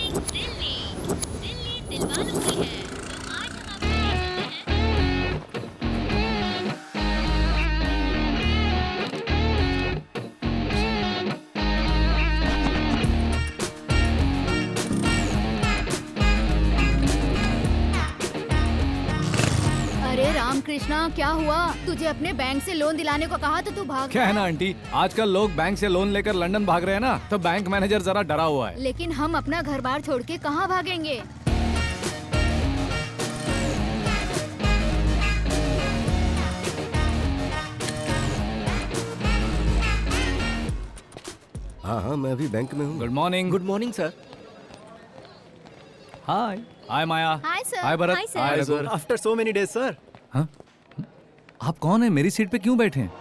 दिल्ली दिल्ली दिलवालों की है। तो आज हम आपको ले चलते हैं। अरे रामकृष्णा, क्या हुआ? तुझे अपने बैंक से लोन दिलाने को कहा तो तू भाग क्या है गया। ना आंटी, आजकल लोग बैंक से लोन लेकर लंदन भाग रहे हैं ना, तो बैंक मैनेजर जरा डरा हुआ है। लेकिन हम अपना घर बार छोड़ के कहाँ भागेंगे? हाँ हाँ, मैं अभी बैंक में हूँ। Good morning. Good morning sir. Hi hi Maya. Hi sir. Hi Bharat. Hi sir. Hi Raghu. After so many days sir. हाँ? आप कौन है? मेरी सीट पे क्यों बैठे हैं?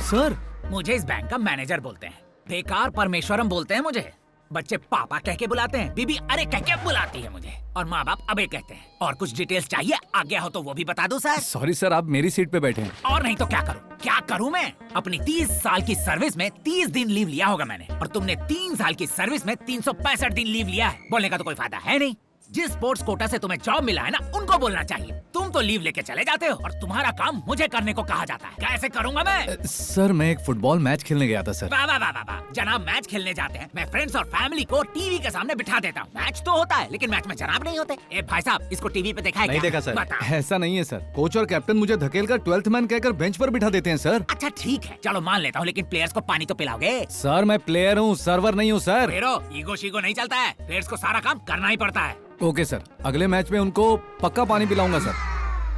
सर, मुझे इस बैंक का मैनेजर बोलते हैं। बेकार परमेश्वरम बोलते हैं मुझे। बच्चे पापा कह के बुलाते हैं, बीबी अरे कह के बुलाती है मुझे, और माँ बाप अबे कहते हैं। और कुछ डिटेल्स चाहिए, आगे हो तो वो भी बता दो सर। सॉरी सर, आप मेरी सीट पे बैठे हैं। और नहीं तो क्या करूँ? क्या करूँ मैं? अपनी 30 साल की सर्विस में 30 दिन लीव लिया होगा मैंने, और तुमने 3 साल की सर्विस में 365 दिन लीव लिया है। बोलने का तो कोई फायदा है नहीं। जिस स्पोर्ट्स कोटा से तुम्हें जॉब मिला है ना, उनको बोलना चाहिए। तुम तो लीव लेके चले जाते हो और तुम्हारा काम मुझे करने को कहा जाता है। कैसे करूंगा मैं? सर, मैं एक फुटबॉल मैच खेलने गया था सर। वाह वाह वाह वाह वाह। जनाब मैच खेलने जाते हैं, मैं फ्रेंड्स और फैमिली को टीवी के सामने बिठा देता हूँ। मैच तो होता है, लेकिन मैच में जनाब नहीं होते। ए भाई साहब, इसको टीवी पे देखा है नहीं क्या? देखा सर। बता। ऐसा नहीं है सर, कोच और कैप्टन मुझे धकेलकर 12th मैन कहकर बेंच पर बिठा देते हैं सर। अच्छा ठीक है, चलो मान लेता हूँ, लेकिन प्लेयर्स को पानी तो पिलाओगे? सर, मैं प्लेयर हूँ, सर्वर नहीं हूँ सर। फेरो ईगो शीगो नहीं चलता है, प्लेयर्स को सारा काम करना ही पड़ता है। ओके सर, अगले मैच में उनको पक्का पानी पिलाऊंगा सर।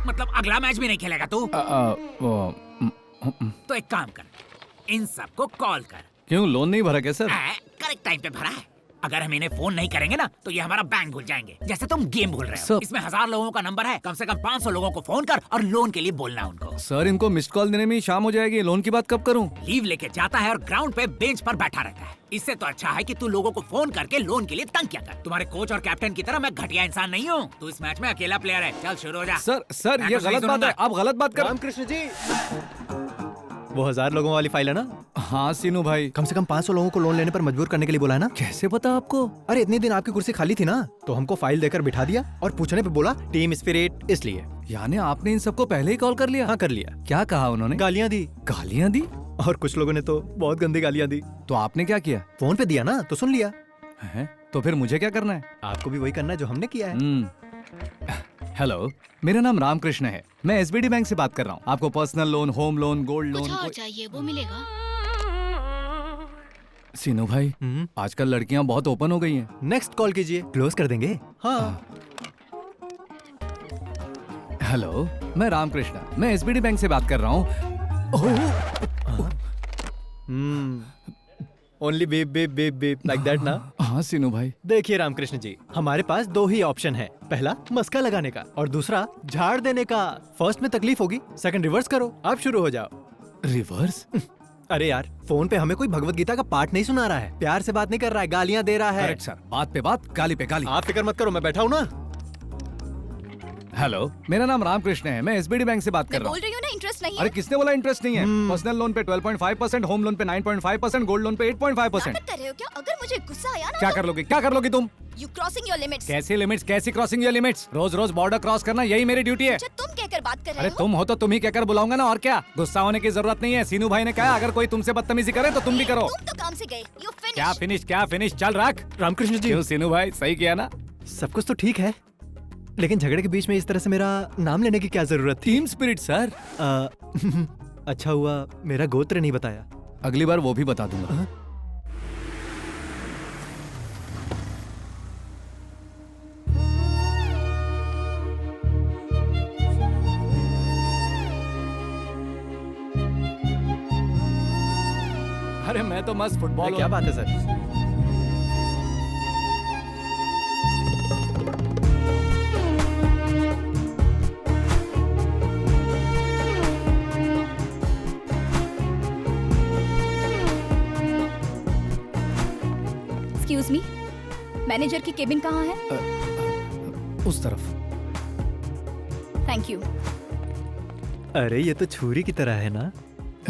मतलब अगला मैच भी नहीं खेलेगा तू? तो एक काम कर, इन सबको कॉल कर। क्यों, लोन नहीं भरा क्या सर? करेक्ट टाइम पे भरा है। अगर हम इन्हें फोन नहीं करेंगे ना, तो ये हमारा बैंक भूल जाएंगे, जैसे तुम गेम भूल रहे हो। सर- इसमें 1000 लोगों का नंबर है, कम से कम 500 लोगों को फोन कर और लोन के लिए बोलना उनको। सर, इनको मिस्ड कॉल देने में ही शाम हो जाएगी, लोन की बात कब करूं? लीव लेके जाता है और ग्राउंड पे बेंच पर बैठा रहता है। इससे तो अच्छा है कि तू लोगों को फोन करके लोन के लिए तंग किया कर। तुम्हारे कोच और कैप्टन की तरह मैं घटिया इंसान नहीं हूँ। तू इस मैच में अकेला प्लेयर है। चल शुरू हो जा। सर, मैं ये तो सही गलत बात सुनूंगा। है, आप गलत बात कर। रामकृष्ण जी, वो 1000 लोगों वाली फाइल है ना? हाँ सीनू भाई। कम से कम 500 लोगों को लोन लेने पर मजबूर करने के लिए बोला है ना? कैसे पता आपको? अरे इतने दिन आपकी कुर्सी खाली थी ना, तो हमको फाइल देकर बिठा दिया और पूछने पे बोला टीम स्पिरिट, इसलिए। यानी आपने इन सबको पहले ही कॉल कर लिया? हाँ कर लिया। क्या कहा उन्होंने? गालियाँ दी, गालियाँ दी? और कुछ लोगों ने तो बहुत गंदी गालियाँ दी। तो आपने क्या किया? फोन पे दिया ना, तो सुन लिया। है? तो फिर मुझे क्या करना है? आपको भी वही करना है जो हमने किया है। हेलो, मेरा नाम रामकृष्ण है, मैं एसबीडी बैंक से बात कर रहा हूँ। आपको personal loan, home loan, gold कुछ लोन और चाहिए वो मिलेगा। सीनू भाई, आजकल लड़कियाँ बहुत ओपन हो गई हैं। नेक्स्ट कॉल कीजिए, क्लोज कर देंगे। हाँ। हेलो, मैं रामकृष्ण, मैं एसबीडी बैंक से बात कर रहा हूँ। Only babe babe babe babe like that ना? हाँ सीनू भाई। देखिए रामकृष्ण जी, हमारे पास 2 ही ऑप्शन है। पहला मस्का लगाने का और दूसरा झाड़ देने का। फर्स्ट में तकलीफ होगी, सेकंड रिवर्स करो। आप शुरू हो जाओ। रिवर्स? अरे यार, फोन पे हमें कोई भगवत गीता का पाठ नहीं सुना रहा है, प्यार से बात नहीं कर रहा है, गालियाँ दे रहा है। करेक्ट सर, बात पे बात, गाली पे गाली। आप फिक्र मत करो, मैं बैठा हूँ ना। हेलो, मेरा नाम रामकृष्ण है, मैं एसबीडी बैंक से बात कर मैं रहा बोल हूँ। रही हूँ ना, इंटरेस्ट नहीं है। अरे किसने बोला इंटरेस्ट नहीं है? पर्सनल लोन पे 12.5%, होम लोन पे 9.5%, गोल्ड लोन पे 8.5%। नाटक कर रहे हो क्या? अगर मुझे गुस्सा आया ना, क्या कर लोगे? क्या कर लोगी तुम? You crossing your limits. कैसी लिमिट्स? कैसी क्रॉसिंग योर लिमिट्स? रोज रोज बॉर्डर क्रॉस करना, यही मेरी ड्यूटी है। अच्छा, तुम कहकर बात कर रहे अरे हो? तुम हो तो तुम ही कहकर बुलाऊंगा ना, और क्या? गुस्सा होने की जरूरत नहीं है। सीनू भाई ने कहा अगर कोई तुमसे बदतमीजी करे तो तुम भी करो। तुम तो काम से गए। यू क्या फिनिश। फिनिश? चल रख। रामकृष्ण जी, क्यों सीनू भाई, सही किया ना? सब कुछ तो ठीक है, लेकिन झगड़े के बीच में इस तरह से मेरा नाम लेने की क्या जरूरत थी? Team spirit sir. अच्छा हुआ मेरा गोत्र नहीं बताया। अगली बार वो भी बता दूंगा। अरे मैं तो मस्त फुटबॉल। क्या बात है सर? एक्सक्यूज मी, मैनेजर की केबिन कहाँ है? उस तरफ। Thank you. अरे ये तो छुरी की तरह है ना?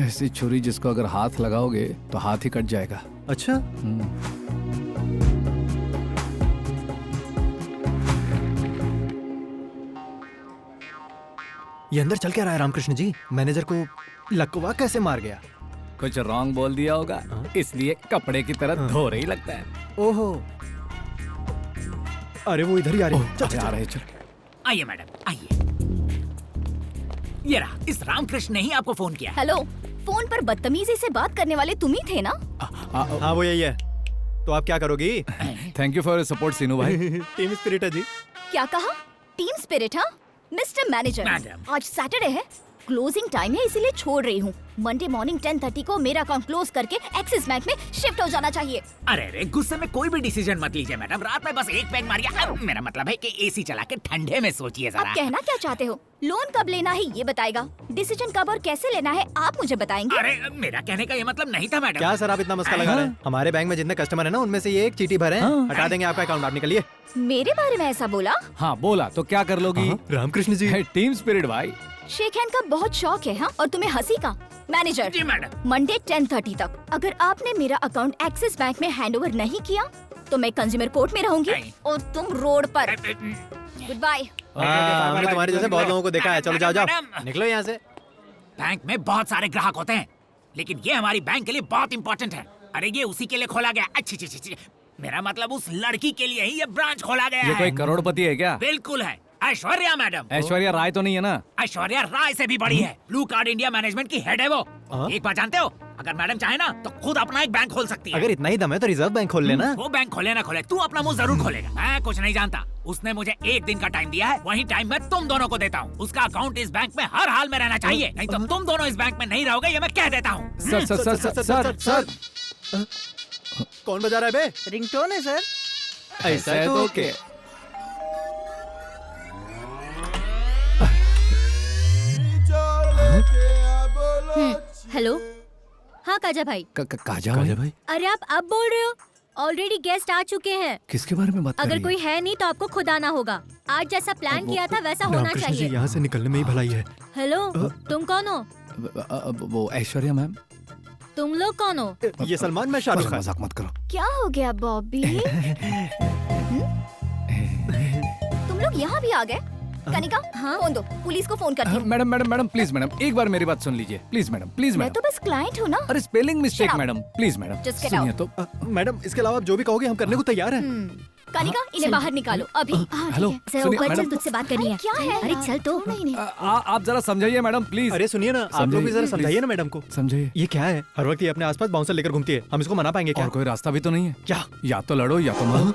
ऐसी छुरी जिसको अगर हाथ लगाओगे तो हाथ ही कट जाएगा। अच्छा। ये अंदर चल क्या रहा है रामकृष्ण जी? मैनेजर को लकवा कैसे मार गया? कुछ रॉन्ग बोल दिया होगा, इसलिए कपड़े की तरह धो रही लगता है। ओहो, अरे वो इधर ही आ रहे हैं। चल, आ रहे चल। आइए मैडम आइए। ये रहा, इस रामकृष्ण ने ही आपको फोन किया है। हेलो, फोन पर बदतमीजी से बात करने वाले तुम ही थे ना? हाँ वो यही है। तो आप क्या करोगी? थैंक यू फॉर सपोर्ट सीनू भाई। टीम स्पिरिट है जी। क्या कहा? Team spirit? हाँ मिस्टर मैनेजर, मैडम। आज सैटरडे है, क्लोजिंग टाइम है, इसीलिए छोड़ रही हूँ। मंडे मॉर्निंग 10:30 को मेरा अकाउंट क्लोज करके एक्सिस बैंक में शिफ्ट हो जाना चाहिए। अरे गुस्से में कोई भी डिसीजन मत लीजिए मैडम। रात में बस एक पैग मारिए। अब मेरा मतलब है कि एसी चला के ठंडे में सोचिए अब जरा। कहना क्या चाहते हो? लोन कब लेना है ये बताएगा, डिसीजन कब और कैसे लेना है आप मुझे बताएंगे। अरे मेरा कहने का ये मतलब नहीं था मैडम। क्या सर आप इतना मस्का लगा रहे हैं? हमारे बैंक में जितने कस्टमर है ना, उनमें से ये एक चीटी भरे हैं। हटा देंगे आपका अकाउंट, आप निकलिए। मेरे बारे में ऐसा बोला? हाँ बोला तो क्या कर लोगी? रामकृष्ण जी, टीम स्पिरिट भाई। शेक हैंड का बहुत शौक है हाँ, और तुम्हें हंसी का। मैनेजर जी मैडम। मंडे 10:30 तक अगर आपने मेरा अकाउंट एक्सिस बैंक में हैंडओवर नहीं किया तो मैं कंज्यूमर कोर्ट में रहूंगी नहीं। और तुम रोड पर। Good bye. हमने तुम्हारे जैसे बहुत लोगों को देखा है। चलो जाओ जाओ, मैडम। निकलो यहाँ से। बैंक में बहुत सारे ग्राहक होते हैं, लेकिन ये हमारी बैंक के लिए बहुत इंपॉर्टेंट है। अरे ये उसी के लिए खोला गया। अच्छी मेरा मतलब उस लड़की के लिए ही ये ब्रांच खोला गया ये कोई है। करोड़पति है क्या? बिल्कुल है, ऐश्वर्या मैडम। ऐश्वर्या राय तो नहीं है ना? ऐश्वर्या राय से भी बड़ी है। ब्लू कार्ड इंडिया मैनेजमेंट की हेड है वो। एक बात जानते हो, अगर मैडम चाहे ना तो खुद अपना एक बैंक खोल सकती है। अगर इतना ही दम है तो रिजर्व बैंक खोल लेना। वो बैंक खोले ना खोले, तू अपना मुंह जरूर खोलेगा। मैं कुछ नहीं जानता। उसने मुझे एक दिन का टाइम दिया है, वही टाइम मैं तुम दोनों को देता हूँ। उसका अकाउंट इस बैंक में हर हाल में रहना चाहिए, नहीं तो तुम दोनों इस बैंक में नहीं रहोगे, ये मैं कह देता हूँ। Sir sir sir sir sir sir कौन बजा रहा है बे? रिंगटोन है सर। ऐसा है तो ओके। हेलो। हाँ काजा भाई। काजा भाई अरे आप अब बोल रहे हो? ऑलरेडी गेस्ट आ चुके हैं। किसके बारे में बात कर अगर रही कोई है नहीं तो आपको खुद आना होगा। आज जैसा प्लान किया था वैसा होना रामकृष्ण जी, चाहिए। यहाँ से निकलने में ही भलाई है। हेलो, तुम कौन हो? वो ऐश्वर्या मैम। तुम लोग कौन हो? ये सलमान, मैं शाहरुख खान। मजाक मत करो। क्या हो गया बॉबी? तुम लोग यहाँ भी आ गए? कनिका, फोन दो, पुलिस को फोन करती हूँ। Madam madam madam please madam, एक बार मेरी बात सुन लीजिए प्लीज मैडम, प्लीज मैं मैडम। तो बस क्लाइंट हूँ ना। अरे spelling mistake Shut up. Madam, please madam Just get सुनिए out. तो। मैडम इसके अलावा आप जो भी कहोगे हम करने को तैयार हैं। कनिका, इन्हें बाहर निकालो अभी। हेलो जरा सुनिए ऊपर चल, मैडम, तुझसे बात करनी है। क्या है? अरे चल तो। नहीं आप जरा समझाइए मैडम प्लीज। अरे सुनिए ना, आप लोग समझाइए, भी जरा please. समझाइए ना मैडम को। समझाइए। ये क्या है? हर वक्त ये अपने आसपास बाउंसर लेकर घूमती है, हम इसको मना पाएंगे क्या? और कोई रास्ता भी तो नहीं है क्या? या तो लड़ो या तो मरो।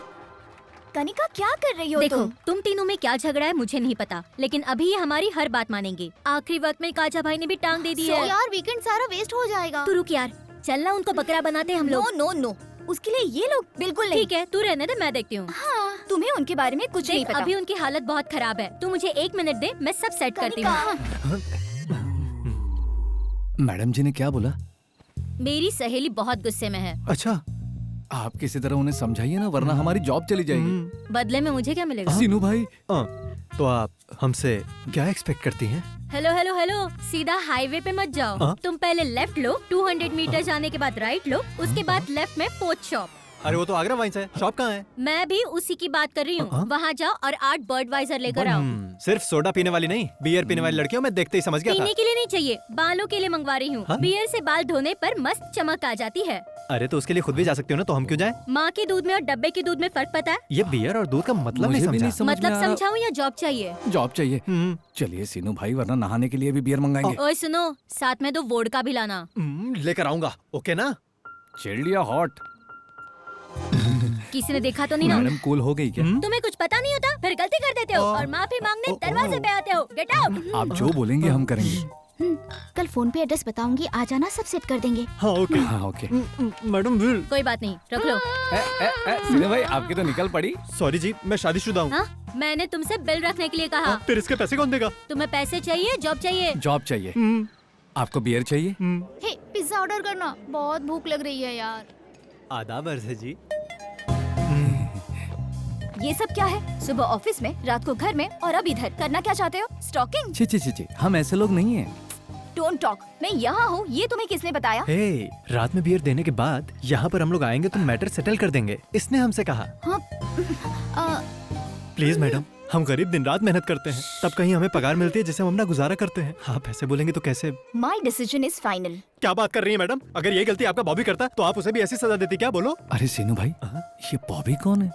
कनिका, क्या कर रही हो देखो, तुम? तुम तीनों में क्या झगड़ा है मुझे नहीं पता, लेकिन अभी ये हमारी हर बात मानेंगे। आखिरी वक्त में काजा भाई ने भी टांग दे दी है। यार वीकेंड सारा वेस्ट हो जाएगा। तू रुक यार, चलना उनको बकरा बनाते हम नो लोग। नो नो, उसके लिए ये लोग बिल्कुल नहीं। ठीक है, तू रहने दे, मैं देखती हूँ। हाँ, तुम्हें उनके बारे में कुछ नहीं देख, पता। अभी उनकी हालत बहुत खराब है। तू मुझे 1 मिनट दे, मैं सब सेट करती हूँ। मैडम जी ने क्या बोला? मेरी सहेली बहुत गुस्से में है। अच्छा, आप किसी तरह उन्हें समझाइए ना, वरना हमारी जॉब चली जाएगी। बदले में मुझे क्या मिलेगा? सीनू भाई। तो आप हमसे क्या एक्सपेक्ट करती हैं? हेलो हेलो हेलो, सीधा हाईवे पे मत जाओ। हाँ? तुम पहले लेफ्ट लो, 200 मीटर जाने के बाद राइट लो, उसके बाद लेफ्ट में पोस्ट शॉप। अरे वो तो आगरा वाइन्स है, शॉप कहाँ है? मैं भी उसी की बात कर रही हाँ? हूँ। वहाँ जाओ और 8 बर्डवाइजर लेकर आओ। सिर्फ सोडा पीने वाली नहीं, बियर पीने वाली लड़कियों मैं देखते ही समझ गया था। पीने के लिए नहीं चाहिए, बालों के लिए मंगवा रही हूँ। हाँ? बियर से बाल धोने पर मस्त चमक आ जाती है। अरे तो उसके लिए खुद भी जा सकती हो ना, तो हम क्यों जाएं? माँ के दूध में और डब्बे के दूध में फर्क पता है? ये बियर और दूध का मतलब मुझे नहीं भी समझा। नहीं समझ मतलब में आ रहा। समझाऊं या जॉब चाहिए? जॉब चाहिए। हम्म, चलिए सीनू भाई, वरना नहाने के लिए भी बियर मंगाएंगे। ओए सुनो, साथ में 2 वोडका भी लाना। लेकर आऊंगा, ओके ना? चिल्ड या हॉट? किसी ने देखा तो नहीं ना? मैडम कूल हो गई क्या? तुम्हें कुछ पता नहीं होता, फिर गलती कर देते हो और माफी मांगने दरवाजे पे आते हो। Get out. आप जो बोलेंगे हम करेंगे। कल फोन पे एड्रेस बताऊंगी, आ जाना, सब सेट कर देंगे। हाँ ओके। हाँ ओके। Madam will. कोई बात नहीं, रख लो। सीनू भाई आपकी तो निकल पड़ी। सॉरी जी, मैं शादीशुदा हूँ। हाँ, मैंने तुमसे बिल रखने के लिए कहा। फिर इसके पैसे कौन देगा? तुम्हें पैसे चाहिए, जॉब चाहिए? जॉब चाहिए। आपको बियर चाहिए? हे, पिज्जा ऑर्डर करना, बहुत भूख लग रही है यार। आदाब अर्ज है जी। ये सब क्या है? सुबह ऑफिस में, रात को घर में और अब इधर। करना क्या चाहते हो? स्टॉकिंग? छी छी छी छी, हम ऐसे लोग नहीं हैं। Don't talk. मैं यहाँ हूँ, ये तुम्हें किसने बताया? हे, रात में बियर देने के बाद यहाँ पर हम लोग आएंगे तो मैटर सेटल कर देंगे, इसने हमसे कहा। हाँ, प्लीज मैडम, हम गरीब दिन रात मेहनत करते हैं, तब कहीं हमें पगार मिलती है जिससे हम अपना गुजारा करते हैं। आप ऐसे बोलेंगे तो कैसे? My decision is final. क्या बात कर रही है मैडम? अगर ये गलती आपका बॉबी करता तो आप उसे भी ऐसी सजा देती क्या? बोलो। अरे सीनू भाई, ये बॉबी कौन है?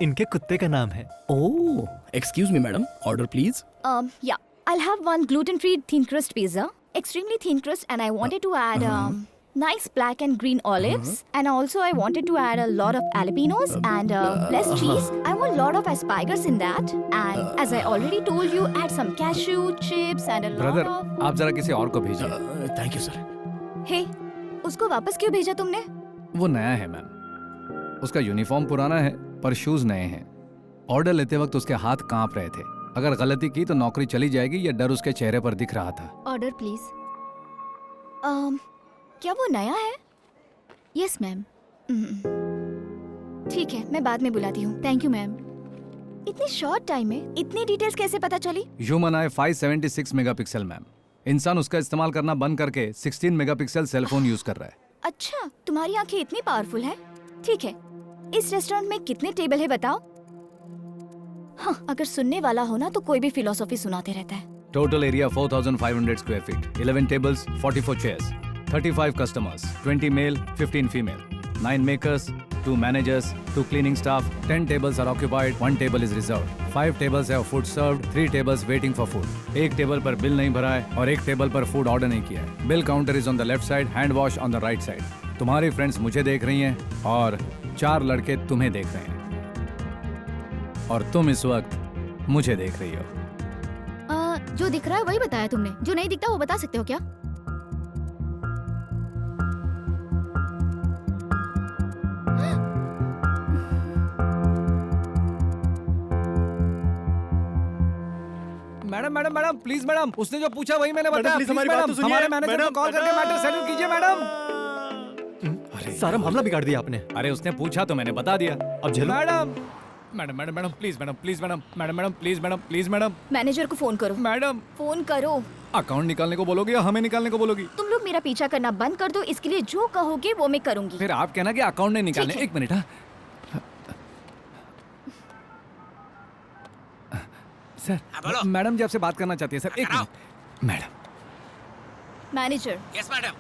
इनके कुत्ते का नाम है। Oh, excuse me, madam. Order, please. Yeah, I'll have one gluten-free thin crust pizza, extremely thin crust, and I wanted to add nice black and green olives, and also I wanted to add a lot of jalapenos and less cheese. I want a lot of asparagus in that, and as I already told you, add some cashew chips and a lot brother, of. आप जरा किसी और को भेजिए। Thank you, sir. Hey, उसको वापस क्यों भेजा तुमने? वो नया है मैम, उसका यूनिफॉर्म पुराना है पर शूज नए हैं। ऑर्डर लेते वक्त उसके हाथ कांप रहे थे। अगर गलती की तो नौकरी चली जाएगी, ये डर उसके चेहरे पर दिख रहा था। Order please. क्या वो नया है? Yes ma'am. ठीक है, मैं बाद में बुलाती हूँ। Thank you ma'am. इतनी शॉर्ट टाइम में इतनी डिटेल्स कैसे पता चली? ह्यूमन आई 576 मेगापिक्सल मैम। इंसान उसका इस्तेमाल करना बंद करके 16 मेगापिक्सल सेलफोन यूज कर रहा है। अच्छा, तुम्हारी आंखें इतनी पावरफुल हैं? ठीक है, इस रेस्टोरेंट में कितने टेबल है बताओ? हाँ, अगर सुनने वाला हो ना तो कोई भी फिलोसॉफी सुनाते रहता है। Total area 4500 square feet, 11 tables, 44 chairs, 35 customers, 20 male, 15 female, 9 makers, 2 managers, 2 cleaning staff, 10 tables are occupied, 1 table is reserved, 5 tables have food served, 3 tables waiting for food. एक टेबल पर बिल नहीं भरा है और एक टेबल पर फूड ऑर्डर नहीं किया है। Bill counter is on the left side, hand wash on the right side. तुम्हारी फ्रेंड्स मुझे देख रही हैं और 4 लड़के तुम्हें देख रहे हैं और तुम इस वक्त मुझे देख रही हो। जो दिख रहा है वही बताया तुमने, जो नहीं दिखता वो बता सकते हो क्या? Madam madam madam please madam, उसने जो पूछा वही मैंने बताया। प्लीज प्लीज हमारी बात मैडम, तो सुनिए। हमारे मैनेजर को मैडम, कॉल करके मैटर सेटल कीजिए मैडम। अरे सारा मामला बिगाड़ दिया आपने। अरे उसने पूछा तो मैंने बता दिया। अब झेलो। Madam madam madam madam please madam, please madam, madam madam please madam, please madam, manager को फोन करो। मैडम। फोन करो। अकाउंट निकालने को बोलोगी या हमें निकालने को बोलोगी? तुम लोग मेरा पीछा करना बंद कर दो, इसके लिए जो कहोगे वो मैं करूंगी। फिर आप कहना कि अकाउंट नहीं निकालने। ठीक है। एक मिनट। हाँ सर, बोलो। मैडम जी आपसे बात करना चाहती है सर। एक minute madam. Manager, yes madam.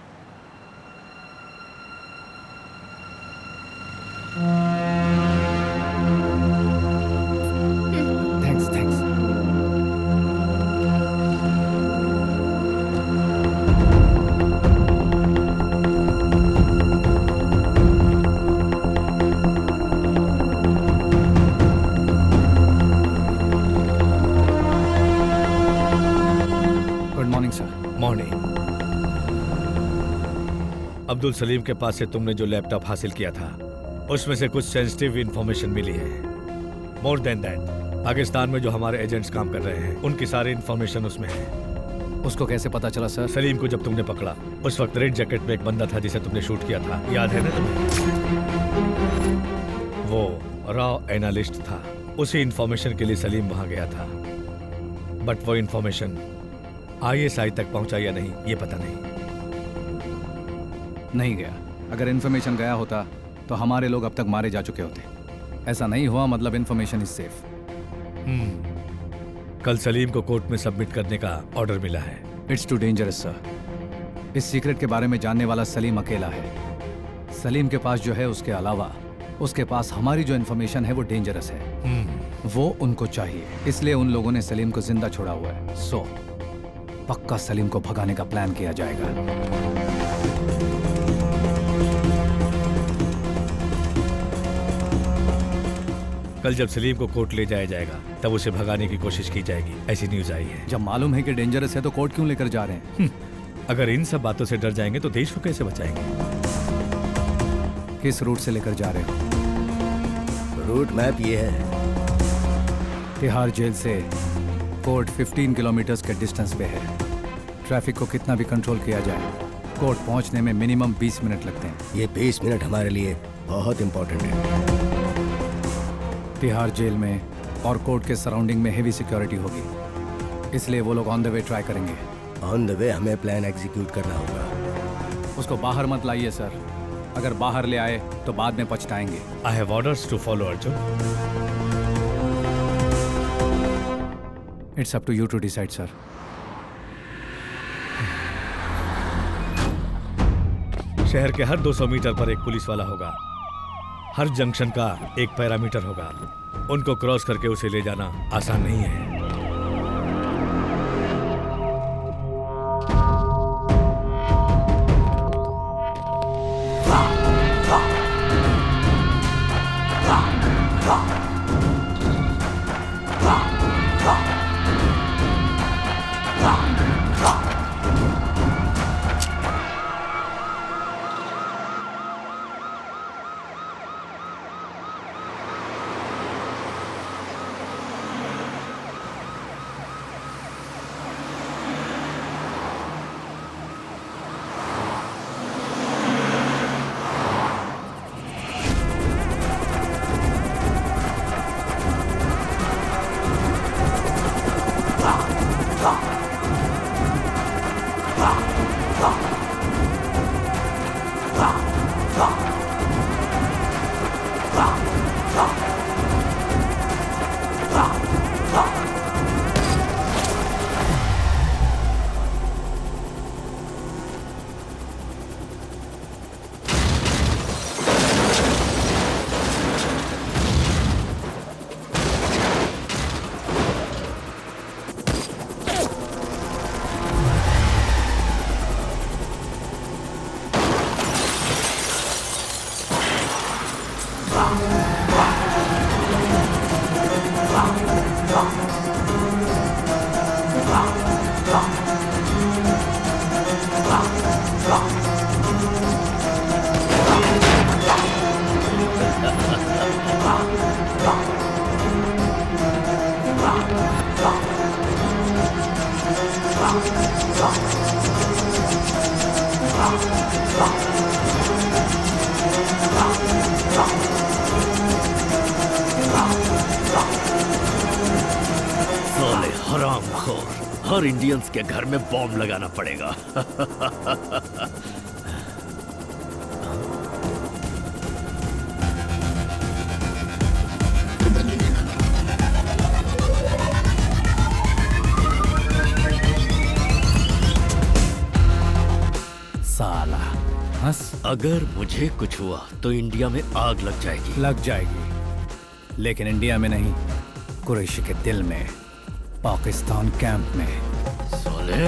Thanks thanks. Good morning sir. Morning. Abdul Salim के पास से तुमने जो लैपटॉप हासिल किया था उसमें से कुछ सेंसिटिव इंफॉर्मेशन मिली है। मोर देन दैट, पाकिस्तान में जो हमारे एजेंट्स काम कर रहे हैं उनकी सारी इंफॉर्मेशन उसमें है। उसको कैसे पता चला सर? सलीम को जब तुमने पकड़ा उस वक्त रेड जैकेट में एक बंदा था जिसे तुमने शूट किया था, याद है ना तुम्हें? वो रॉ एनालिस्ट था। उसी इंफॉर्मेशन के लिए सलीम वहां गया था, बट वो इंफॉर्मेशन ISI तक पहुंचा या नहीं ये पता नहीं गया। अगर इन्फॉर्मेशन गया होता तो हमारे लोग अब तक मारे जा चुके होते। ऐसा नहीं हुआ, मतलब इन्फॉर्मेशन इज सेफ। कल सलीम को कोर्ट में सबमिट करने का ऑर्डर मिला है। It's too dangerous sir. इस सीक्रेट के बारे में जानने वाला सलीम अकेला है। सलीम के पास जो है उसके अलावा उसके पास हमारी जो इन्फॉर्मेशन है वो डेंजरस है। वो उनको चाहिए, इसलिए उन लोगों ने सलीम को जिंदा छोड़ा हुआ है। सो पक्का सलीम को भगाने का प्लान किया जाएगा। कल जब सलीम को कोर्ट ले जाया जाएगा तब उसे भगाने की कोशिश की जाएगी, ऐसी न्यूज आई है। जब मालूम है कि डेंजरस है तो कोर्ट क्यों लेकर जा रहे हैं? अगर इन सब बातों से डर जाएंगे तो देश को कैसे बचाएंगे? किस रूट से लेकर जा रहे हो? रूट मैप ये है। तिहाड़ जेल से कोर्ट 15 किलोमीटर के डिस्टेंस पे है। ट्रैफिक को कितना भी कंट्रोल किया जाए, कोर्ट पहुंचने में मिनिमम 20 मिनट लगते हैं। ये 20 मिनट हमारे लिए बहुत इंपॉर्टेंट है। तिहाड़ जेल में और कोर्ट के सराउंडिंग में हेवी सिक्योरिटी होगी, इसलिए वो लोग ऑन द वे ट्राई करेंगे। ऑन द वे हमें प्लान एग्जीक्यूट करना होगा। उसको बाहर मत लाइए सर, अगर बाहर ले आए तो बाद में पछताएंगे। I have orders to follow Arjun. It's up to you to decide sir. शहर के हर 200 मीटर पर एक पुलिस वाला होगा, हर जंक्शन का एक पैरामीटर होगा। उनको क्रॉस करके उसे ले जाना आसान नहीं है। साले हरामखोर, हर इंडियंस के घर में बॉम्ब लगाना पड़ेगा। साला हंस। अगर मुझे कुछ हुआ तो इंडिया में आग लग जाएगी। लग जाएगी, लेकिन इंडिया में नहीं, कुरैशी के दिल में, पाकिस्तान कैंप में। साले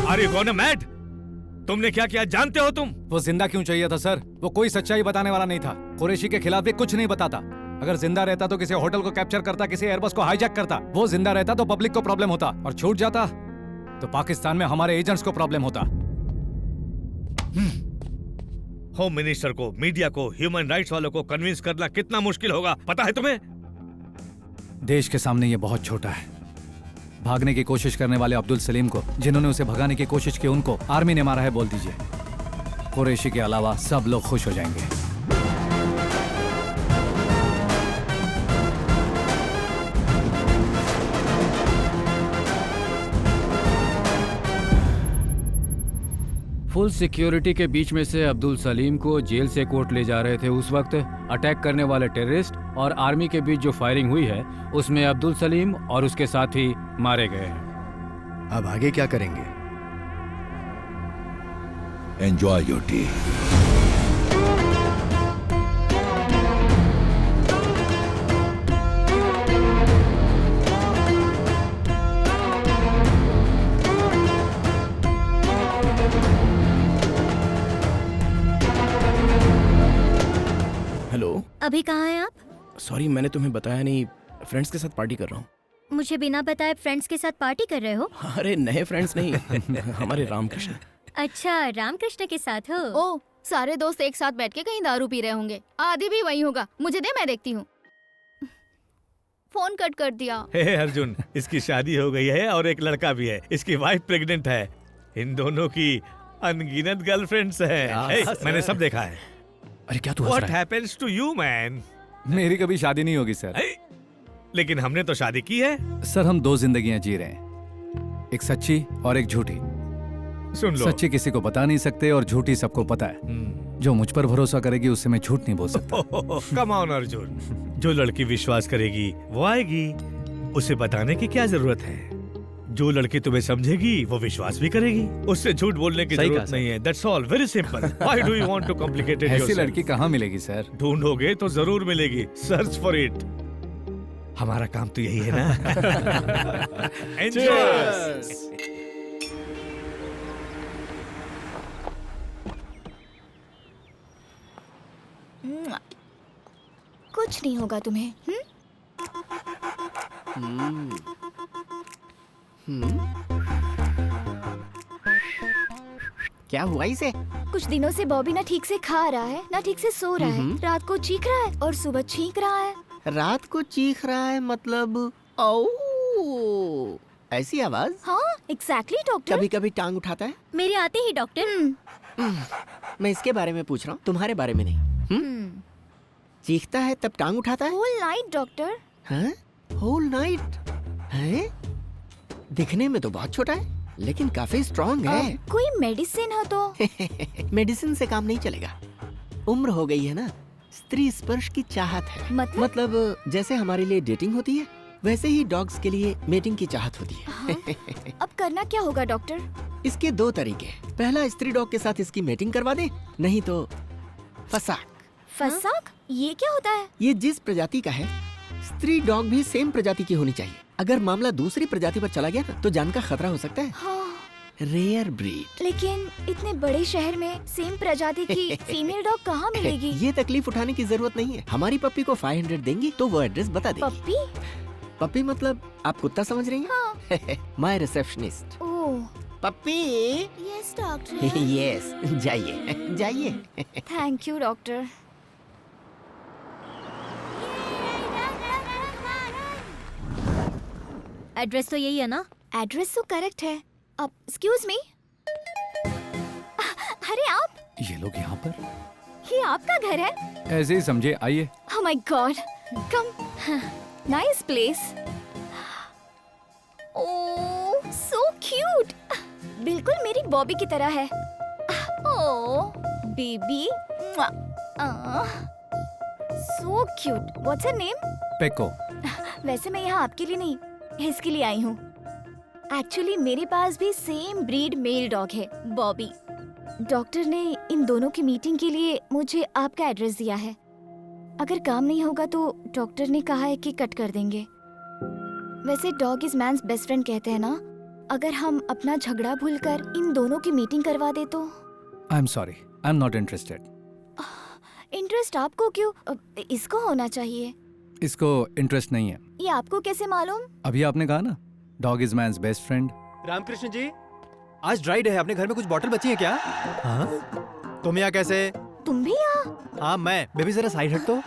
Are you gonna mad? तुमने क्या किया जानते हो तुम? वो जिंदा क्यों चाहिए था सर? वो कोई सच्चाई बताने वाला नहीं था। कुरैशी के खिलाफ भी कुछ नहीं बताता। अगर जिंदा रहता तो किसी होटल को कैप्चर करता, किसी एयरबस को हाईजैक करता। वो जिंदा रहता तो पब्लिक को प्रॉब्लम होता, और छूट जाता तो पाकिस्तान में हमारे एजेंट्स को प्रॉब्लम होता। होम मिनिस्टर को, मीडिया को, ह्यूमन राइट्स वालों को कन्विंस करना कितना मुश्किल होगा पता है तुम्हें? देश के सामने ये बहुत छोटा है। भागने की कोशिश करने वाले अब्दुल सलीम को, जिन्होंने उसे भगाने की कोशिश की, उनको आर्मी ने मारा है बोल दीजिए। कुरैशी के अलावा सब लोग खुश हो जाएंगे। फुल सिक्योरिटी के बीच में से अब्दुल सलीम को जेल से कोर्ट ले जा रहे थे। उस वक्त अटैक करने वाले टेररिस्ट और आर्मी के बीच जो फायरिंग हुई है, उसमें अब्दुल सलीम और उसके साथी मारे गए हैं। अब आगे क्या करेंगे? Enjoy your T. हेलो, अभी कहाँ हैं आप? सॉरी मैंने तुम्हें बताया नहीं, फ्रेंड्स के साथ पार्टी कर रहा हूँ। मुझे बिना बताए फ्रेंड्स के साथ पार्टी कर रहे हो? अरे नए फ्रेंड्स नहीं, हमारे रामकृष्ण। अच्छा, रामकृष्ण के साथ हो? ओ, सारे दोस्त एक साथ बैठ के कहीं दारू पी रहे होंगे। आदि भी वही होगा। मुझे दे, मैं देखती हूँ। फोन कट कर दिया। हे अर्जुन, इसकी शादी हो गई है और एक लड़का भी है। इसकी वाइफ प्रेग्नेंट है। इन दोनों की अनगिनत गर्लफ्रेंड्स हैं। मैंने सब देखा है। अरे क्या तू हंस What रहा है? happens to you, man? मेरी कभी शादी नहीं होगी सर। लेकिन हमने तो शादी की है। सर हम 2 जिंदगियां जी रहे हैं, एक सच्ची और एक झूठी। सुन लो। सच्ची किसी को बता नहीं सकते और झूठी सबको पता है। जो मुझ पर भरोसा करेगी उससे मैं झूठ नहीं बोल सकता। कम ऑन अर्जुन, जो लड़की विश्वास करेगी वो आएगी, उसे बताने की क्या जरूरत है। जो लड़की तुम्हें समझेगी वो विश्वास भी करेगी, उससे झूठ बोलने की सही जरूरत कहा, नहीं है। That's all, very simple. Why do you want to complicate it ऐसी योरसेल्फ? लड़की कहाँ मिलेगी सर? ढूंढोगे तो जरूर मिलेगी। Search for it. हमारा काम तो यही है ना। एंजॉय। कुछ नहीं होगा तुम्हें। क्या हुआ इसे? कुछ दिनों से बॉबी ना ठीक से खा रहा है ना ठीक से सो रहा है। रात को चीख रहा है और सुबह छींक रहा है। रात को चीख रहा है मतलब? ओ, ऐसी आवाज? हाँ एग्जैक्टली डॉक्टर। कभी कभी टांग उठाता है। मेरे आते ही डॉक्टर। मैं इसके बारे में पूछ रहा हूँ, तुम्हारे बारे में नहीं। चीखता है तब टांग उठाता है? Whole night doctor. हाँ? होल नाइट है? दिखने में तो बहुत छोटा है लेकिन काफी स्ट्रॉन्ग है। कोई मेडिसिन हो तो? मेडिसिन से काम नहीं चलेगा। उम्र हो गई है ना, स्त्री स्पर्श की चाहत है। मतलब जैसे हमारे लिए डेटिंग होती है वैसे ही डॉग्स के लिए मेटिंग की चाहत होती है। हाँ? अब करना क्या होगा डॉक्टर? इसके 2 तरीके। पहला, स्त्री डॉग के साथ इसकी मेटिंग करवा दे, नहीं तो फसाक। फसाक? ये क्या होता है? ये जिस प्रजाति का है, स्त्री डॉग भी सेम प्रजाति की होनी चाहिए। अगर मामला दूसरी प्रजाति पर चला गया ना तो जान का खतरा हो सकता है। हाँ। Rare breed. लेकिन इतने बड़े शहर में सेम प्रजाति की फीमेल डॉग कहाँ मिलेगी? ये तकलीफ उठाने की जरूरत नहीं है। हमारी पप्पी को 500 देंगी तो वो एड्रेस बता देगी। पप्पी? पप्पी मतलब आप कुत्ता समझ रही हैं? हाँ। My receptionist. Oh puppy. Yes doctor. Yes, जाइए जाइए। Thank you doctor. एड्रेस तो यही है ना? एड्रेस तो करेक्ट है। अब एक्सक्यूज मी, अरे आप, ये लोग यहाँ पर? ये आपका घर है? ऐसे ही समझे, आइए। Oh my God, come, nice place. Oh, so cute. बिल्कुल मेरी बॉबी की तरह है। Oh, baby. So cute. What's her name? Phaco. वैसे मैं यहाँ आपके लिए नहीं, इसके लिए आई हूँ। एक्चुअली मेरे पास भी सेम ब्रीड मेल डॉग है, बॉबी। डॉक्टर ने इन दोनों की मीटिंग के लिए मुझे आपका एड्रेस दिया है। अगर काम नहीं होगा तो डॉक्टर ने कहा है कि कट कर देंगे। वैसे dog is man's best friend कहते हैं ना। अगर हम अपना झगड़ा भूलकर इन दोनों की मीटिंग करवा दे तो? I am sorry, I am not interested. Interest आपको क्यों? इसको होना चाहिए। इसको इंटरेस्ट नहीं है। ये आपको कैसे मालूम? अभी आपने कहा ना, dog is man's best friend. Ramakrishna ji, आज ड्राई डे है, अपने घर में कुछ बॉटल बची है क्या? हाँ? तुम यहाँ कैसे? तुम भी यहाँ? हाँ मैं। बेबी जरा साइड हट तो।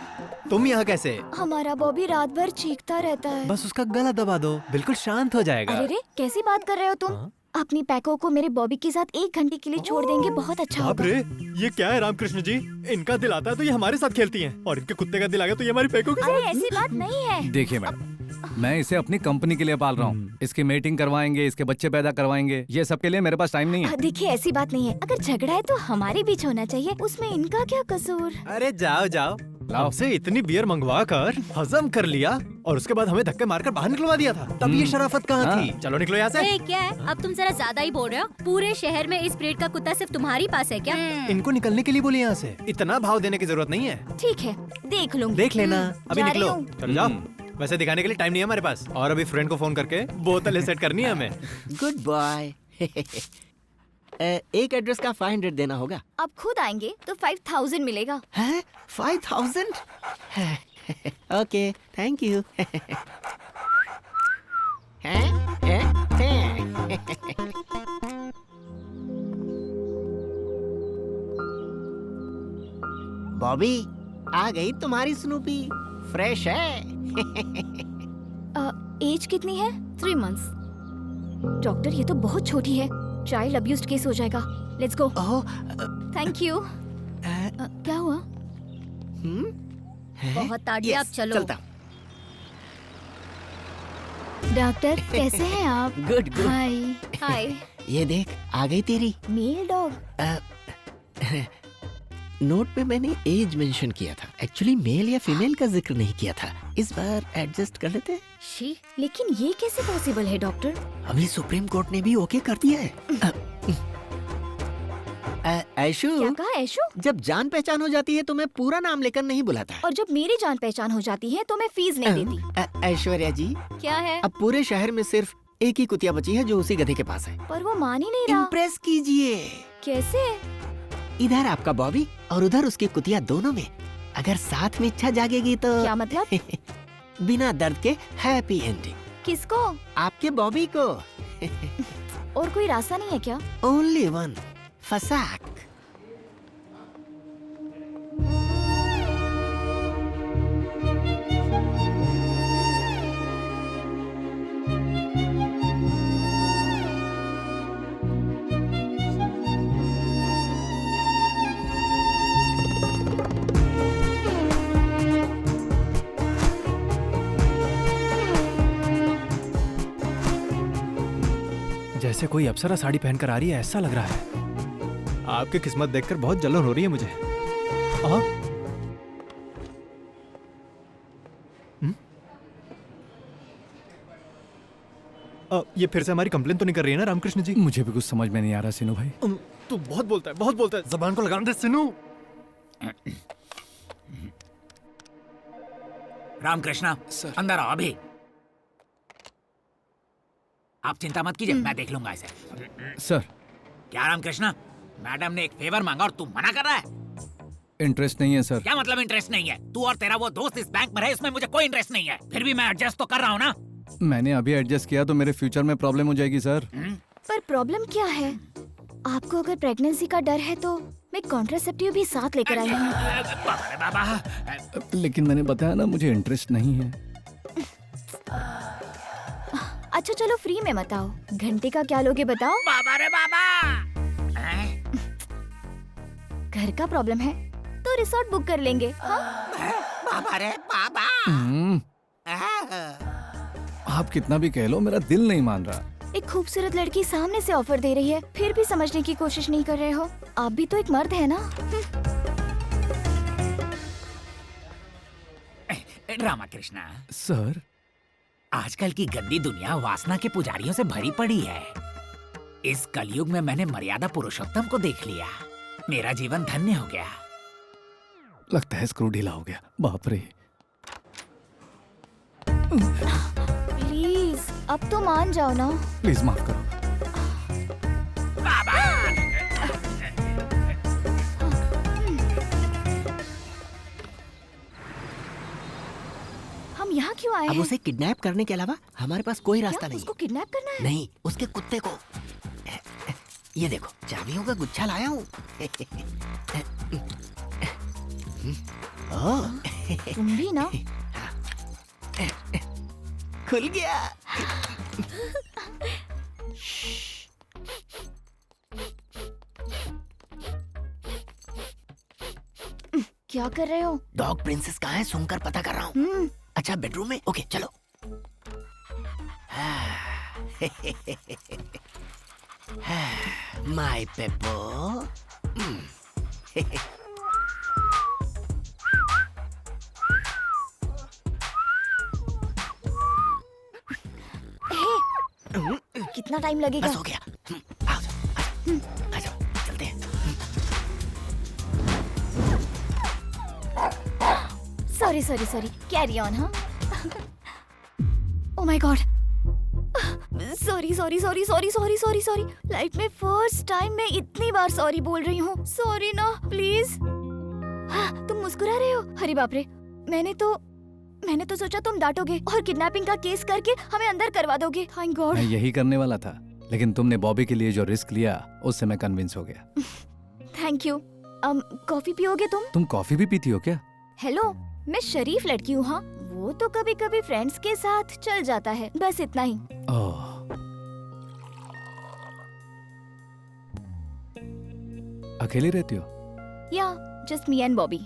तुम यहाँ कैसे? हमारा बॉबी रात भर चीखता रहता है। बस उसका गला दबा दो, बिल्कुल शांत हो जाएगा। अरे रे, कैसी बात कर रहे हो तुम? हाँ? अपनी पैको को मेरे बॉबी के साथ 1 घंटे के लिए छोड़ देंगे, बहुत अच्छा बाप होगा। रे, ये क्या है रामकृष्ण जी? इनका दिल आता है तो ये हमारे साथ खेलती हैं, और इनके कुत्ते का दिल आ गया तो ये हमारी पैको के अरे साथ। ऐसी बात नहीं है। देखिए मैडम, मैं इसे अपनी कंपनी के लिए पाल रहा हूँ। इसकी मीटिंग करवाएंगे, इसके बच्चे पैदा करवाएंगे, ये सब के लिए मेरे पास टाइम नहीं है। देखिए ऐसी बात नहीं है। अगर झगड़ा है तो हमारे बीच होना चाहिए, उसमें इनका क्या कसूर? अरे जाओ जाओ, आपसे इतनी बियर मंगवा कर हजम कर लिया और उसके बाद हमें धक्के मारकर बाहर निकलवा दिया था। तब ये शराफत कहाँ थी? चलो निकलो यहाँ से। ए, क्या है? अब तुम जरा ज्यादा ही बोल रहे हो। पूरे शहर में इस ब्रीड का कुत्ता सिर्फ तुम्हारी पास है क्या? इनको निकलने के लिए बोले यहाँ से, इतना भाव देने की जरूरत नहीं है। ठीक है, देख लूंगी। देख लेना, अभी जा रही निकलो। हूँ। चलो जाओ। वैसे दिखाने के लिए टाइम नहीं है हमारे पास, और अभी फ्रेंड को फोन करके बोतल सेट करनी है हमें। Good boy. एक एड्रेस का 500 देना होगा। आप खुद आएंगे तो 5000 मिलेगा। है? 5000? Okay, thank you. बॉबी, आ गई तुम्हारी स्नूपी। फ्रेश है। एज कितनी है? 3 months। डॉक्टर ये तो बहुत छोटी है, चाइल्ड अब्यूज्ड केस हो जाएगा। Let's go. Thank you. क्या हुआ? बहुत ताड़िया, अब चलो। चलता। डॉक्टर कैसे हैं आप? Good good. Hi hi. ये देख आ गई तेरी मेल डॉग। नोट पे मैंने एज मेंशन किया था, एक्चुअली मेल या फीमेल का जिक्र नहीं किया था। इस बार एडजस्ट कर लेते हैं। शी, लेकिन ये कैसे पॉसिबल है डॉक्टर? अभी सुप्रीम कोर्ट ने भी ओके कर दिया है। ऐशु, क्या कहा ऐशु? जब जान पहचान हो जाती है तो मैं पूरा नाम लेकर नहीं बुलाता। और जब मेरी जान पहचान हो जाती है तो मैं फीस नहीं देती। ऐश्वर्या जी, क्या है? अब पूरे शहर में सिर्फ एक ही कुतिया बची है जो उसी गधे के पास है। पर वो मान ही नहीं रहा। इम्प्रेस कीजिए। कैसे? इधर आपका बॉबी और उधर उसकी कुतिया, दोनों में अगर साथ में इच्छा जागेगी तो क्या मतलब? बिना दर्द के हैप्पी एंडिंग। किसको? आपके बॉबी को। और कोई रास्ता नहीं है क्या? ओनली वन, फसाक। जैसे कोई अप्सरा साड़ी पहनकर आ रही है ऐसा लग रहा है। आपकी किस्मत देखकर बहुत जलन हो रही है मुझे। ये फिर से हमारी कंप्लेन तो नहीं कर रही है ना रामकृष्ण जी? मुझे भी कुछ समझ में नहीं आ रहा सिनू भाई। तू बहुत बोलता है, बहुत बोलता है। जबान को लगाने दे सिनू। रामकृष्णा अंदर आओ अभी। आप चिंता मत कीजिए, मैं देख लूंगा इसे। सर। क्या रामकृष्णा, मैडम ने एक फेवर मांगा और तू मना कर रहा है? इंटरेस्ट नहीं है सर। क्या मतलब इंटरेस्ट नहीं है? तू और तेरा वो दोस्त इस बैंक में रहे, इसमें मुझे कोई इंटरेस्ट नहीं है। फिर भी मैं एडजस्ट तो कर रहा हूँ ना। मैंने अभी एडजस्ट किया तो मेरे फ्यूचर में प्रॉब्लम हो जाएगी सर। पर प्रॉब्लम क्या है? आपको अगर प्रेगनेंसी का डर है तो मैं कॉन्ट्रासेप्टिव भी साथ लेकर आई हूँ। बाबा, लेकिन मैंने बताया ना मुझे इंटरेस्ट नहीं है। अच्छा चलो फ्री में मत आओ। घंटे का क्या लोगे बताओ? बाबा रे बाबा। घर का प्रॉब्लम है तो रिसोर्ट बुक कर लेंगे। हाँ? बाबा रे बाबा। आप कितना भी कह लो मेरा दिल नहीं मान रहा। एक खूबसूरत लड़की सामने से ऑफर दे रही है, फिर भी समझने की कोशिश नहीं कर रहे हो। आप भी तो एक मर्द है ना। रामकृष्णा सर, आजकल की गंदी दुनिया वासना के पुजारियों से भरी पड़ी है। इस कलयुग में मैंने मर्यादा पुरुषोत्तम को देख लिया। मेरा जीवन धन्य हो गया। लगता है स्क्रू ढीला हो गया। बाप रे। प्लीज अब तो मान जाओ ना। प्लीज माफ करो। बाबा। हम यहाँ क्यों आए अब हैं? उसे किडनैप करने के अलावा हमारे पास कोई रास्ता क्या? नहीं। उसको किडनैप करना है? नहीं, उसके कुत्ते को। ये देखो, चाबियों का गुच्छा लाया हूँ। तुम भी ना। खुल गया। क्या कर रहे हो? डॉग प्रिंसेस कहाँ है सुनकर पता कर रहा हूँ। अच्छा बेडरूम में? ओके चलो। माय पेपो। कितना टाइम लगेगा? बस हो गया। आओ जाओ, आ जाओ, चलते हैं। Sorry sorry sorry, carry on. हाँ। Oh my god, sorry sorry sorry sorry sorry sorry sorry. Life में फर्स्ट टाइम मैं इतनी बार सॉरी बोल रही हूँ। सॉरी ना प्लीज। हाँ, तुम मुस्कुरा रहे हो? अरे बाप रे, मैंने तो सोचा तुम डांटोगे और किडनैपिंग का केस करके हमें अंदर करवा दोगे। Thank God. मैं यही करने वाला था, लेकिन तुमने बॉबी के लिए जो रिस्क लिया उससे मैं कन्विंस हो गया। Thank you. कॉफी पियोगे तुम? तुम कॉफी भी पीती हो क्या? हेलो, मैं शरीफ लड़की हूँ। हाँ, वो तो कभी कभी फ्रेंड्स के साथ चल जाता है, बस इतना ही। ओह, अकेली रहती हो? या just me and Bobby.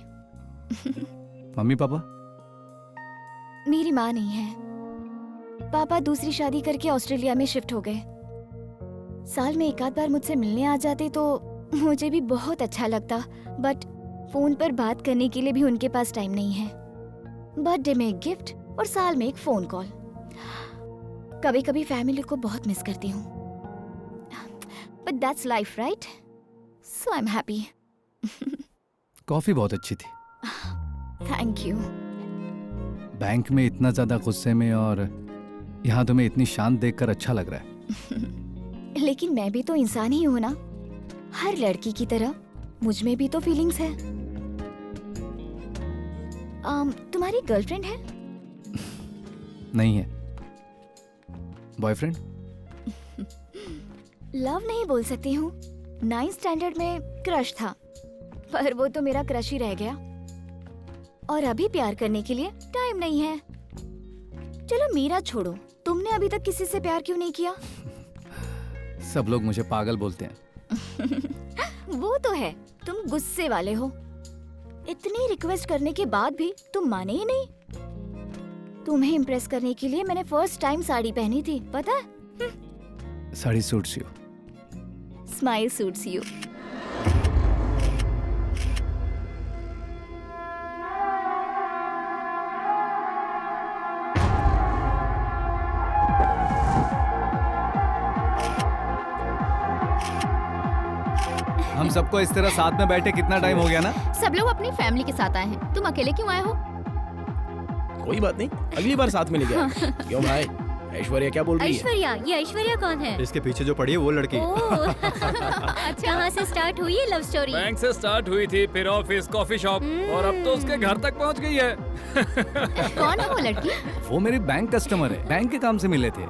Mummy papa? मेरी माँ नहीं है। पापा दूसरी शादी करके ऑस्ट्रेलिया में शिफ्ट हो गए। साल में एक आध बार मुझसे मिलने आ जाते तो मुझे भी बहुत अच्छा लगता, बट फोन पर बात करने के लिए भी उनके पास टाइम नहीं है। बर्थडे में एक गिफ्ट और साल में एक फोन कॉल। कभी कभी फैमिली को बहुत मिस करती हूँ, but that's life right, so I am happy. Coffee बहुत अच्छी थी। Thank you. बैंक में इतना ज्यादा गुस्से में और यहाँ तुम्हें इतनी शांत देखकर अच्छा लग रहा है। लेकिन मैं भी तो इंसान ही हूँ ना, हर लड़की की तरह मुझ में भी तो फीलिंग्स है। तुम्हारी गर्लफ्रेंड है? नहीं है। बॉयफ्रेंड? लव नहीं बोल सकती हूँ। 9th स्टैंडर्ड में क्रश था, पर वो तो मेरा क्रश ही रह गया। और अभी प्यार करने के लिए टाइम नहीं है। चलो मेरा छोड़ो, तुमने अभी तक किसी से प्यार क्यों नहीं किया? सब लोग मुझे पागल बोलते हैं। वो तो है, तुम गुस्से वाले हो। इतनी रिक्वेस्ट करने के बाद भी तुम माने ही नहीं। तुम्हें इम्प्रेस करने के लिए मैंने फर्स्ट टाइम साड़ी पहनी थी, पता है? Sari suits you. Smile suits you. हम सबको इस तरह साथ में बैठे कितना टाइम हो गया ना? सब लोग अपनी फैमिली के साथ आए हैं, तुम अकेले क्यों आए हो? कोई बात नहीं, अगली बार साथ मिलेंगे। क्यों भाई, ऐश्वर्या क्या बोल रही है? ऐश्वर्या? ये ऐश्वर्या कौन है? इसके पीछे जो पड़ी है वो लड़की। अच्छा, कहाँ से स्टार्ट हुई है लव स्टोरी? बैंक से स्टार्ट हुई थी, फिर ऑफिस, कॉफी शॉप और अब तो उसके घर तक पहुंच गई है। कौन है वो लड़की? वो मेरी बैंक कस्टमर है, बैंक के काम से मिले थे।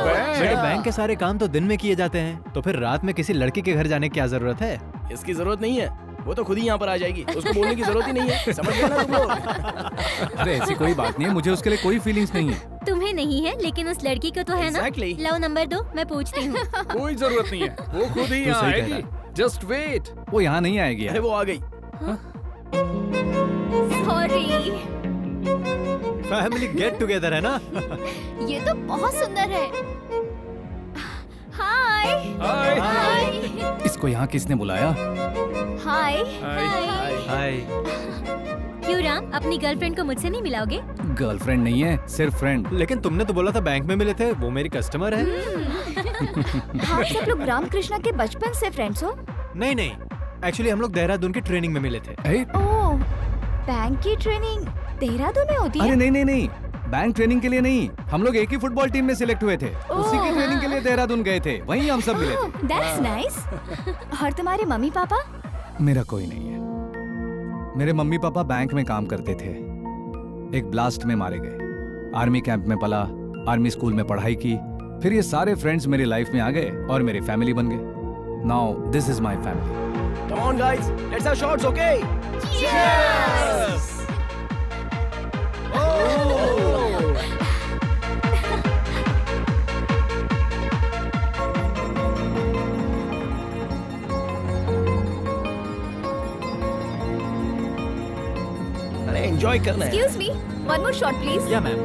बेटे बैंक के सारे काम तो दिन में किए जाते हैं, तो फिर रात में किसी लड़की के घर जाने की क्या जरूरत है? इसकी जरूरत नहीं है, वो तो खुद ही यहाँ पर आ जाएगी, उसको बोलने की जरूरत ही नहीं है। समझ गए ना तुम लोग? अरे ऐसी कोई बात नहीं है, मुझे उसके लिए कोई फीलिंग्स नहीं है। तुम्हें नहीं है, लेकिन उस लड़की को तो है ना? Exactly. लो नंबर दो, मैं पूछती हूँ। कोई जरूरत नहीं है, वो खुद ही तू यहाँ सही कह आएगी। रहा जस्ट वेट। वो यहाँ नहीं आएगी अरे यार। वो आ गई। सॉरी। फैमिली गेट टुगेदर है ना? ये तो बहुत सुंदर है। हाय। हाय। हाय। इसको यहाँ किसने बुलाया? हाय। हाय। क्यों राम, अपनी गर्लफ्रेंड को मुझसे नहीं मिलाओगे? गर्लफ्रेंड नहीं है, सिर्फ फ्रेंड। लेकिन तुमने तो बोला था बैंक में मिले थे, वो मेरी कस्टमर है। आप सब लोग रामकृष्णा के बचपन से फ्रेंड्स हो? नहीं नहीं, एक्चुअली हम लोग देहरादून की ट्रेनिंग में मिले थे। ओह, बैंक की ट्रेनिंग देहरादून में होती है? अरे नहीं नहीं नहीं, बैंक ट्रेनिंग के लिए नहीं, हम लोग एक ही फुटबॉल टीम में सिलेक्ट हुए थे। उसी की ट्रेनिंग के लिए देहरादून गए थे, वहीं हम सब मिले थे। That's nice. और तुम्हारे मम्मी पापा? मेरा कोई नहीं है। मेरे मम्मी पापा बैंक में काम करते थे, एक ब्लास्ट में मारे गए। आर्मी कैंप में पला, आर्मी स्कूल में पढ़ाई की, फिर ये सारे फ्रेंड्स मेरी लाइफ में आ गए और मेरी फैमिली बन गए। Now this is my family. Come on guys, let's have shots, okay? Cheers! अरे एंजॉय करना है। Excuse me, one more shot please. या मैम।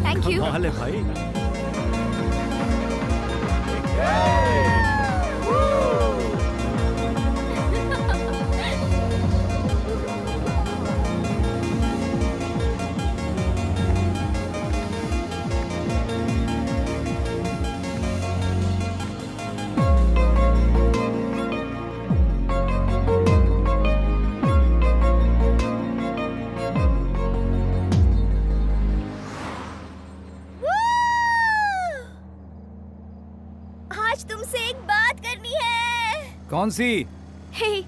Thank you. कमाल है भाई। आज तुमसे एक बात करनी है। कौन सी? हे,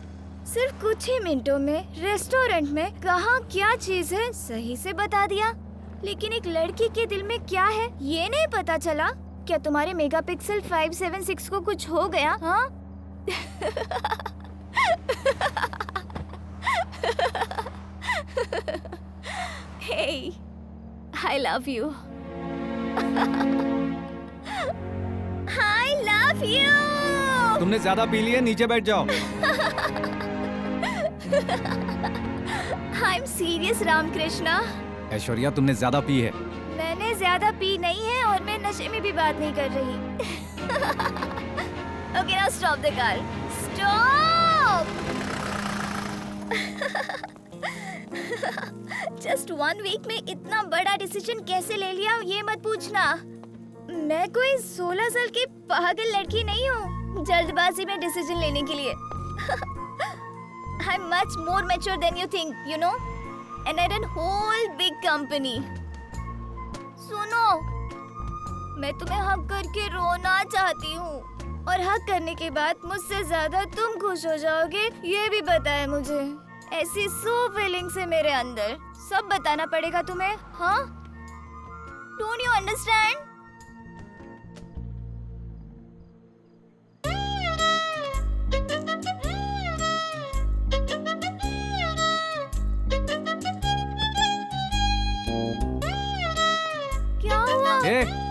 सिर्फ कुछ ही मिनटों में रेस्टोरेंट में कहाँ क्या चीज है सही से बता दिया, लेकिन एक लड़की के दिल में क्या है ये नहीं पता चला। क्या तुम्हारे मेगापिक्सल 576 को कुछ हो गया? हाँ? Hey, I love you. I love you. तुमने ज्यादा पी लिया, नीचे बैठ जाओ। I'm serious, Ramakrishna. ऐश्वर्या तुमने ज्यादा पी है। मैंने ज्यादा पी नहीं है और मैं नशे में भी बात नहीं कर रही। Okay, now stop the car. Stop! Just 1 week में इतना बड़ा डिसीजन कैसे ले लिया ये मत पूछना। मैं कोई 16 साल की पागल लड़की नहीं हूँ जल्दबाजी में डिसीजन लेने के लिए। I'm much more mature than you think, you know? And I run whole big company. सुनो, मैं तुम्हें हक करके रोना चाहती हूँ और हक करने के बाद मुझसे ज्यादा तुम खुश हो जाओगे ये भी पता है मुझे। ऐसी सो फीलिंग्स है मेरे अंदर, सब बताना पड़ेगा तुम्हें, हाँ? Don't you understand? क्या हुआ? ए,